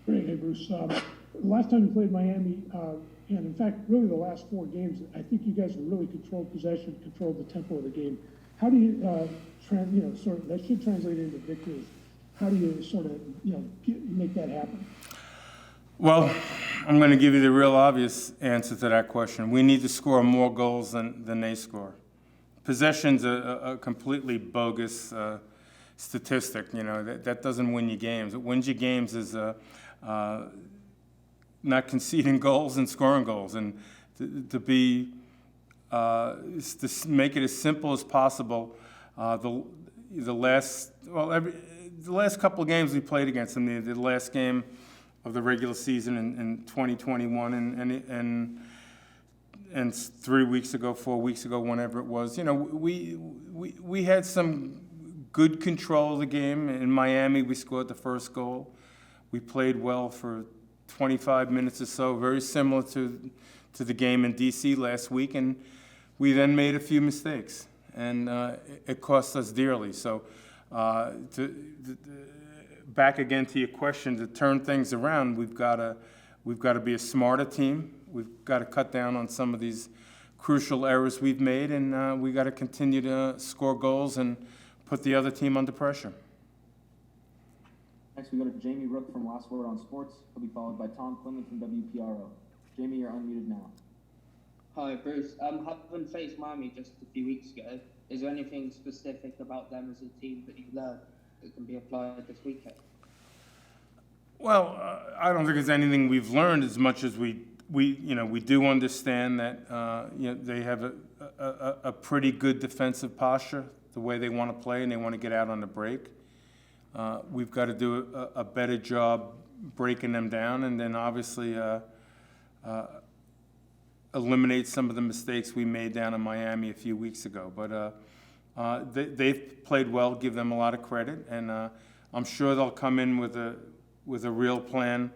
Great. Hey, Bruce. Last time you played Miami, and in fact, really the last 4 games, I think you guys have really controlled possession, controlled the tempo of the game. How do you, sort of, that should translate into victories. How do you sort of, make that happen? Well, I'm going to give you the real obvious answer to that question. We need to score more goals than they score. Possession's a completely bogus statistic. That doesn't win you games. What wins you games is not conceding goals and scoring goals, and to make it as simple as possible. The last couple of games we played against them, the last game of the regular season in 2021, and 3 weeks ago, 4 weeks ago, whenever it was, we had some good control of the game. In Miami, we scored the first goal. We played well for 25 minutes or so, very similar to the game in DC last week, and we then made a few mistakes, and it cost us dearly. So back again to your question, to turn things around, we've got to be a smarter team. We've got to cut down on some of these crucial errors we've made, and we got to continue to score goals and put the other team under pressure. Next, we go to Jamie Rook from Last Word on Sports. He'll be followed by Tom Quinlan from WPRO. Jamie, you're unmuted now. Hi, Bruce. Having faced Miami just a few weeks ago, is there anything specific about them as a team that you've learned that can be applied this weekend? Well, I don't think there's anything we've learned as much as we do understand that they have a pretty good defensive posture, the way they want to play, and they want to get out on the break. We've got to do a better job breaking them down, and then obviously eliminate some of the mistakes we made down in Miami a few weeks ago. But they've played well, give them a lot of credit, and I'm sure they'll come in with a real plan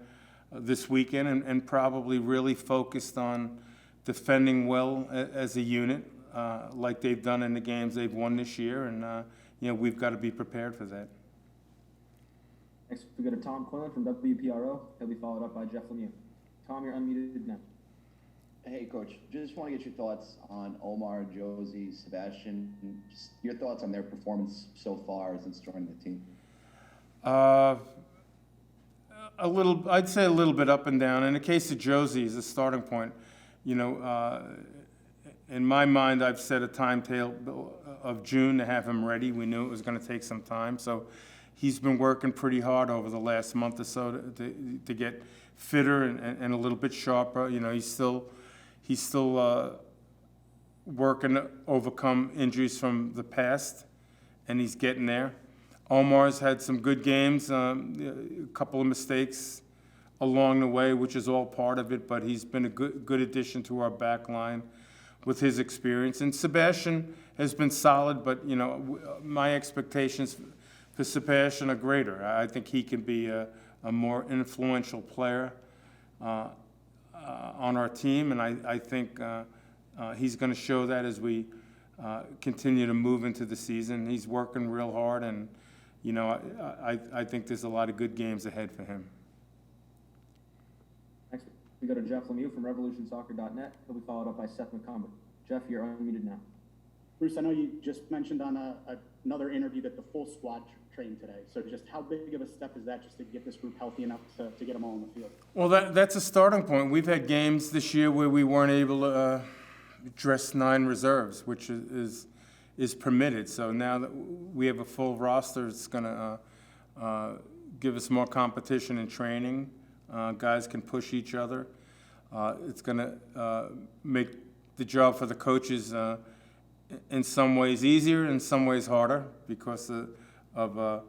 this weekend, and probably really focused on defending well as a unit, like they've done in the games they've won this year, and we've got to be prepared for that. Next, we go to Tom Quinlan from WPRO. He'll be followed up by Jeff Lemieux. Tom, you're unmuted now. Hey, Coach. Just want to get your thoughts on Omar, Jozy, Sebastian. Just your thoughts on their performance so far since joining the team. I'd say a little bit up and down. In the case of Jozy, as a starting point, in my mind, I've set a timetable of June to have him ready. We knew it was going to take some time, so he's been working pretty hard over the last month or so to get fitter and a little bit sharper. He's still working to overcome injuries from the past, and he's getting there. Omar's had some good games, a couple of mistakes along the way, which is all part of it, but he's been a good addition to our back line with his experience. And Sebastian has been solid, but my expectations for Sebastian are greater. I think he can be a more influential player on our team, and I think he's going to show that as we continue to move into the season. He's working real hard, and I think there's a lot of good games ahead for him. Next, we go to Jeff Lemieux from RevolutionSoccer.net. He'll be followed up by Seth McCumber. Jeff, you're unmuted now. Bruce, I know you just mentioned on another interview that the full squad trained today. So just how big of a step is that just to get this group healthy enough to get them all on the field? Well, that's a starting point. We've had games this year where we weren't able to dress 9 reserves, which is permitted. So now that we have a full roster, it's going to give us more competition in training. Guys can push each other. It's going to make the job for the coaches in some ways easier, in some ways harder because of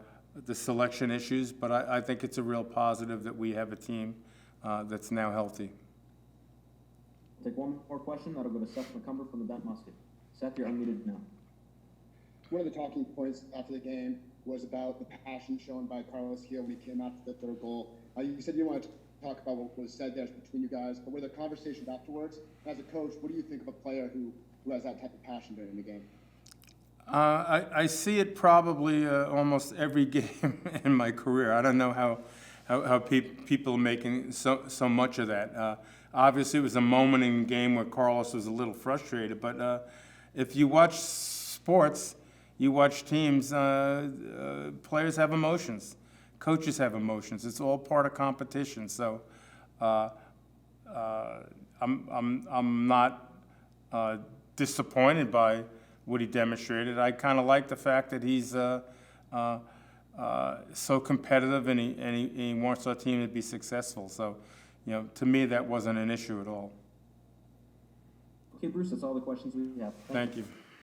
the selection issues. But I think it's a real positive that we have a team that's now healthy. We'll take one more question. That'll go to Seth McCumber from the Bent Musket. Seth, you're unmuted now. One of the talking points after the game was about the passion shown by Carlos Gil when he came out to the third goal. You said you wanted to talk about what was said there between you guys, but were there conversations afterwards? As a coach, what do you think of a player who has that type of passion during the game? I see it probably almost every game in my career. I don't know how how people are making so much of that. Obviously, it was a moment in the game where Carlos was a little frustrated, but if you watch sports, you watch teams, players have emotions, coaches have emotions. It's all part of competition. So I'm not disappointed by what he demonstrated. I kind of like the fact that he's so competitive and he wants our team to be successful. So, to me, that wasn't an issue at all. Okay, Bruce, that's all the questions we have. Thank you.